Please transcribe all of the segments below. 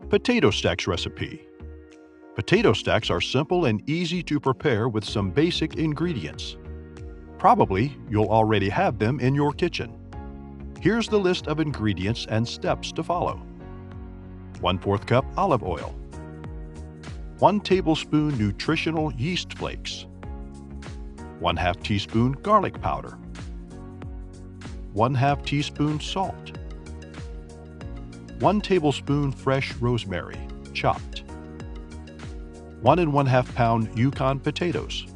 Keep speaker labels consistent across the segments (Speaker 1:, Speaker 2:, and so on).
Speaker 1: Potato stacks recipe. Potato stacks are simple and easy to prepare with some basic ingredients. Probably you'll already have them in your kitchen. Here's the list of ingredients and steps to follow. 1/4 cup olive oil. 1 tablespoon nutritional yeast flakes. 1/2 teaspoon garlic powder. 1/2 teaspoon salt. 1 tablespoon fresh rosemary, chopped. 1 1/2 pound Yukon potatoes.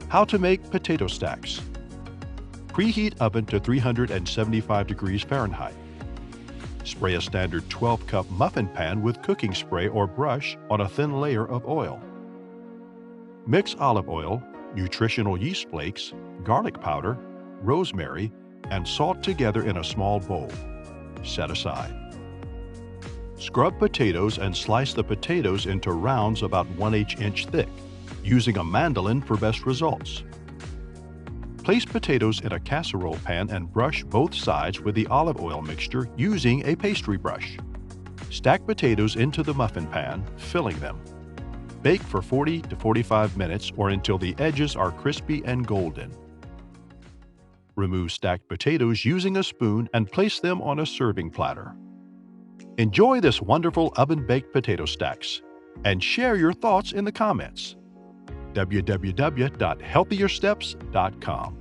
Speaker 1: How to make potato stacks. Preheat oven to 375 degrees Fahrenheit. Spray a standard 12-cup muffin pan with cooking spray or brush on a thin layer of oil. Mix olive oil, nutritional yeast flakes, garlic powder, rosemary, and salt together in a small bowl. Set aside. Scrub potatoes and slice the potatoes into rounds about 1/8 inch thick, using a mandolin for best results. Place potatoes in a casserole pan and brush both sides with the olive oil mixture using a pastry brush. Stack potatoes into the muffin pan, filling them. Bake for 40 to 45 minutes or until the edges are crispy and golden. Remove stacked potatoes using a spoon and place them on a serving platter. Enjoy this wonderful oven-baked potato stacks and share your thoughts in the comments. www.healthiersteps.com